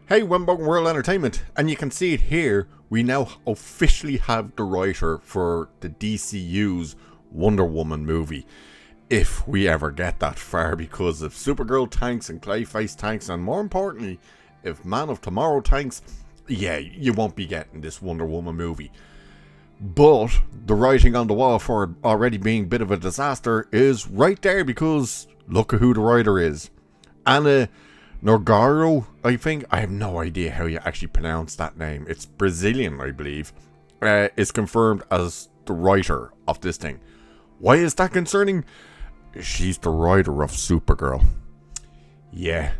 Hey, Wimbo World Entertainment, and you can see it here. We now officially have the writer for the DCU's Wonder Woman movie. If we ever get that far, because if Supergirl tanks and Clayface tanks, and more importantly, if Man of Tomorrow tanks, yeah, you won't be getting this Wonder Woman movie. But the writing on the wall for it already being a bit of a disaster is right there, because look at who the writer is. Anna Nogueira, I think. I have no idea how you actually pronounce that name. It's Brazilian, I believe. Is confirmed as the writer of this thing. Why is that concerning? She's the writer of Supergirl. Yeah.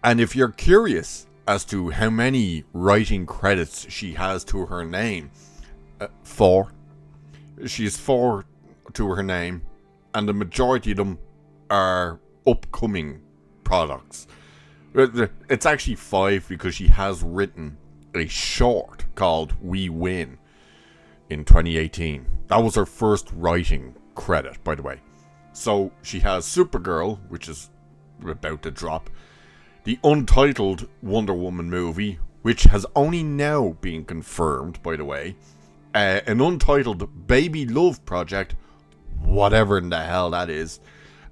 And if you're curious as to how many writing credits she has to her name, 4. She has 4 to her name, and the majority of them are upcoming products. It's actually 5 because she has written a short called We Win in 2018. That was her first writing credit, by the way. So she has Supergirl, which is about to drop, the untitled Wonder Woman movie, which has only now been confirmed, by the way, an untitled Baby Love project, whatever in the hell that is,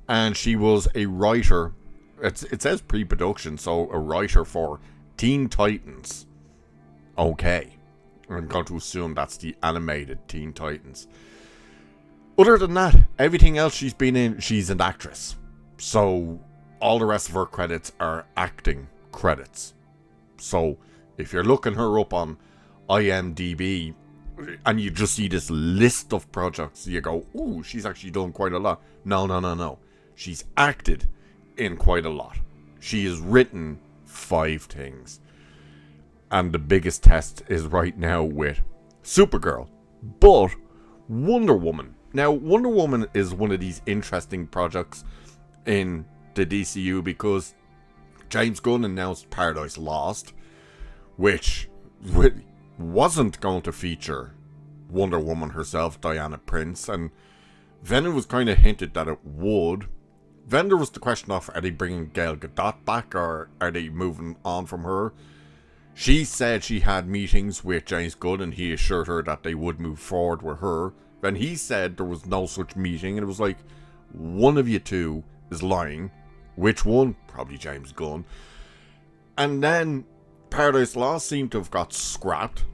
and she was a writer. It says pre-production, so a writer for Teen Titans. Okay. I'm going to assume that's the animated Teen Titans. Other than that, everything else she's been in, she's an actress. So all the rest of her credits are acting credits. So if you're looking her up on IMDb and you just see this list of projects, you go, ooh, she's actually done quite a lot. No. She's acted in quite a lot. She has written 5 things. And the biggest test is right now with Supergirl. But Wonder Woman. Now, Wonder Woman is one of these interesting projects in the DCU because James Gunn announced Paradise Lost, which wasn't going to feature Wonder Woman herself, Diana Prince, and then it was kind of hinted that it would. Then there was the question of, are they bringing Gal Gadot back, or are they moving on from her? She said she had meetings with James Gunn and he assured her that they would move forward with her. Then he said there was no such meeting, and it was like, one of you two is lying. Which one? Probably James Gunn. And then Paradise Lost seemed to have got scrapped.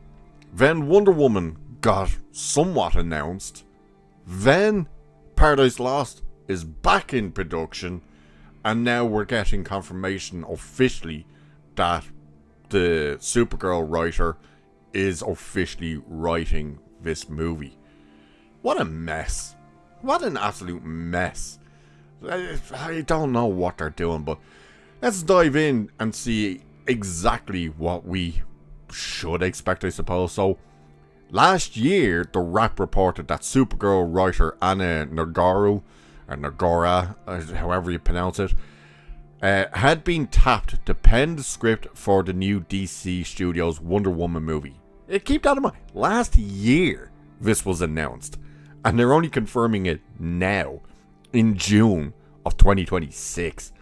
Then Wonder Woman got somewhat announced. Then Paradise Lost is back in production, and now we're getting confirmation officially that the Supergirl writer is officially writing this movie. What a mess. What an absolute mess. I don't know what they're doing, but let's dive in and see exactly what we should expect, I suppose. So, last year, The Wrap reported that Supergirl writer Anna Nogueira, or Nogueira, however you pronounce it, had been tapped to pen the script for the new DC Studios Wonder Woman movie. Keep that in mind. Last year, this was announced, and they're only confirming it now, in June of 2026.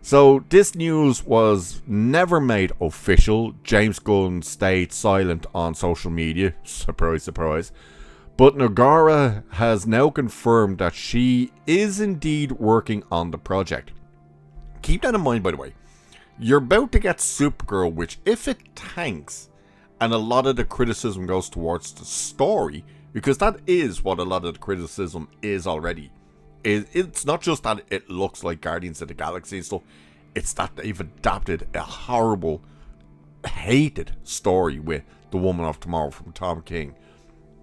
So this news was never made official. James Gunn stayed silent on social media. Surprise, surprise. But Nogueira has now confirmed that she is indeed working on the project. Keep that in mind, by the way. You're about to get Supergirl, which, if it tanks, and a lot of the criticism goes towards the story, because that is what a lot of the criticism is already. It's not just that it looks like Guardians of the Galaxy and stuff. It's that they've adapted a horrible, hated story with The Woman of Tomorrow from Tom King.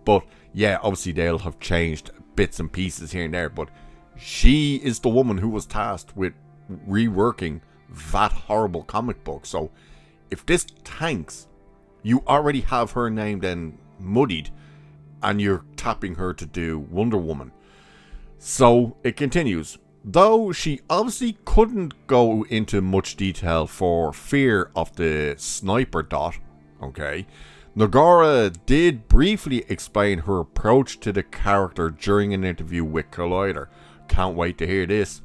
But yeah, obviously they'll have changed bits and pieces here and there. But she is the woman who was tasked with reworking that horrible comic book. So if this tanks, you already have her name then muddied, and you're tapping her to do Wonder Woman. So it continues. Though she obviously couldn't go into much detail for fear of the sniper dot, okay, Nogueira did briefly explain her approach to the character during an interview with Collider. Can't wait to hear this.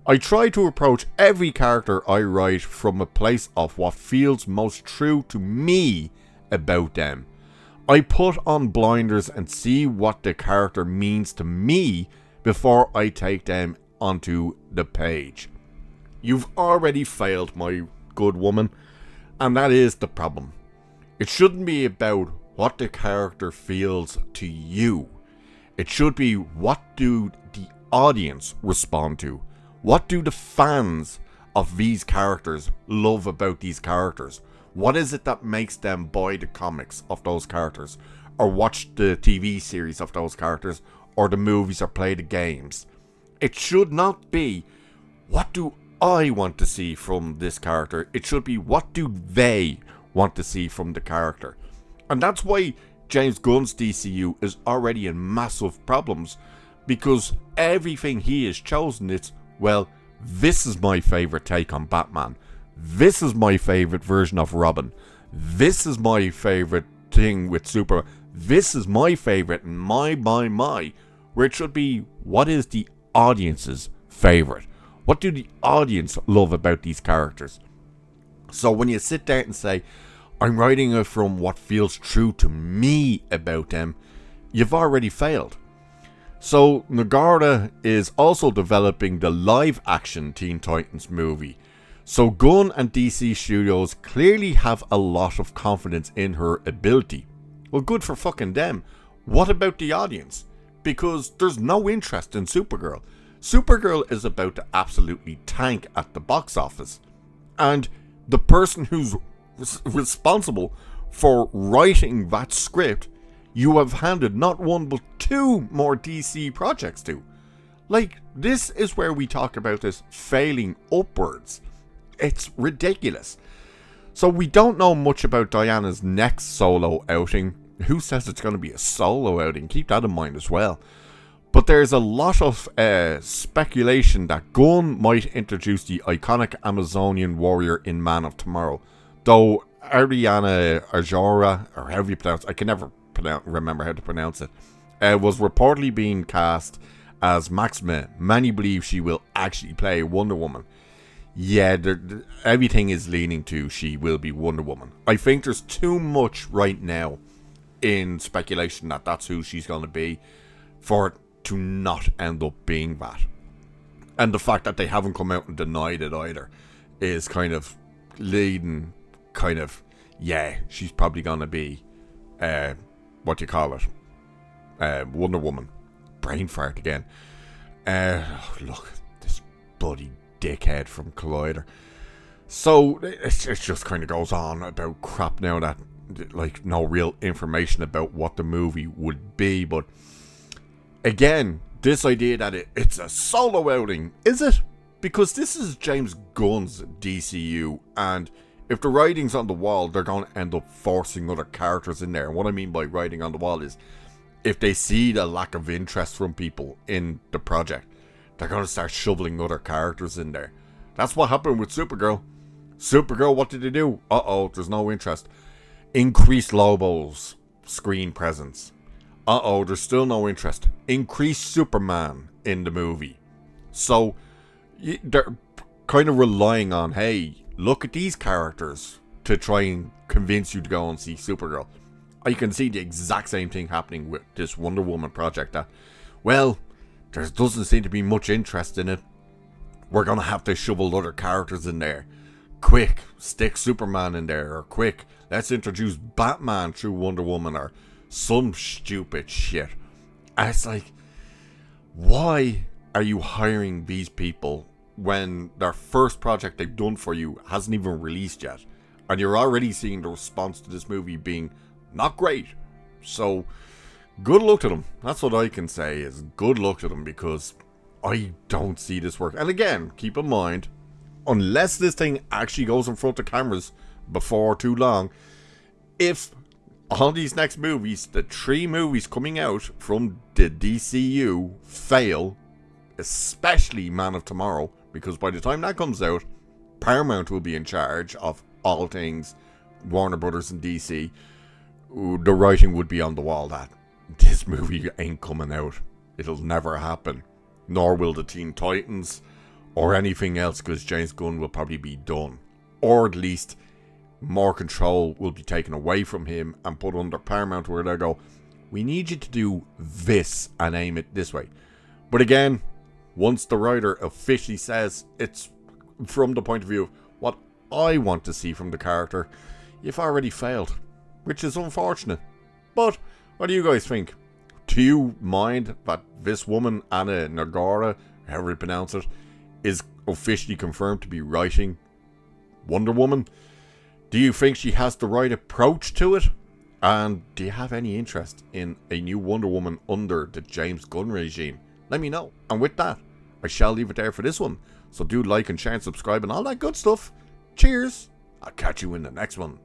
I try to approach every character I write from a place of what feels most true to me about them. I put on blinders and see what the character means to me before I take them onto the page. You've already failed, my good woman, and that is the problem. It shouldn't be about what the character feels to you. It should be, what do the audience respond to? What do the fans of these characters love about these characters? What is it that makes them buy the comics of those characters, or watch the TV series of those characters, or the movies, or play the games? It should not be, what do I want to see from this character? It should be, what do they want to see from the character? And that's why James Gunn's DCU is already in massive problems, because everything he has chosen, it's, well, this is my favourite take on Batman. This is my favourite version of Robin. This is my favourite thing with Superman. This is my favourite, my. Where it should be, what is the audience's favourite? What do the audience love about these characters? So when you sit there and say, I'm writing it from what feels true to me about them, you've already failed. So Nogueira is also developing the live-action Teen Titans movie. So Gunn and DC Studios clearly have a lot of confidence in her ability. Well, good for fucking them. What about the audience? Because there's no interest in Supergirl. Supergirl is about to absolutely tank at the box office. And the person who's responsible for writing that script, you have handed not one but two more DC projects to. Like, this is where we talk about this failing upwards. It's ridiculous. So we don't know much about Diana's next solo outing. Who says it's going to be a solo outing? Keep that in mind as well. But there's a lot of speculation that Gunn might introduce the iconic Amazonian warrior in Man of Tomorrow. Though Ariana Arjona, or however you pronounce it, I can never remember how to pronounce it, was reportedly being cast as Maxima. Many believe she will actually play Wonder Woman. Yeah, everything is leaning to she will be Wonder Woman. I think there's too much right now in speculation that that's who she's going to be for it to not end up being that. And the fact that they haven't come out and denied it either is kind of leading, kind of, yeah, she's probably going to be, what do you call it? Wonder Woman. Brain fart again. Look, this bloody dickhead from Collider. So it just kind of goes on about crap now that, like, no real information about what the movie would be. But again, this idea that it's a solo outing, is it? Because this is James Gunn's DCU, and if the writing's on the wall, they're going to end up forcing other characters in there. And what I mean by writing on the wall is, if they see the lack of interest from people in the project, they're going to start shoveling other characters in there. That's what happened with Supergirl. Supergirl, what did they do? Uh-oh, there's no interest. Increase Lobo's screen presence. Uh-oh, there's still no interest. Increase Superman in the movie. So, they're kind of relying on, hey, look at these characters to try and convince you to go and see Supergirl. You can see the exact same thing happening with this Wonder Woman project that, well, there doesn't seem to be much interest in it. We're going to have to shovel other characters in there. Quick, stick Superman in there. Or quick, let's introduce Batman through Wonder Woman, or some stupid shit. And it's like, why are you hiring these people when their first project they've done for you hasn't even released yet? And you're already seeing the response to this movie being not great. So, good luck to them. That's what I can say, is good luck to them, because I don't see this work. And again, keep in mind, unless this thing actually goes in front of cameras before too long, if all these next movies, the 3 movies coming out from the DCU, fail, especially Man of Tomorrow, because by the time that comes out, Paramount will be in charge of all things Warner Brothers and DC. The writing would be on the wall that this movie ain't coming out. It'll never happen. Nor will the Teen Titans, or anything else, because James Gunn will probably be done. Or at least more control will be taken away from him and put under Paramount, where they go, we need you to do this and aim it this way. But again, once the writer officially says it's from the point of view of what I want to see from the character, you've already failed, which is unfortunate. But what do you guys think? Do you mind that this woman, Anna Nogueira, however you pronounce it, is officially confirmed to be writing Wonder Woman? Do you think she has the right approach to it? And do you have any interest in a new Wonder Woman under the James Gunn regime? Let me know. And with that, I shall leave it there for this one. So do like and share and subscribe and all that good stuff. Cheers. I'll catch you in the next one.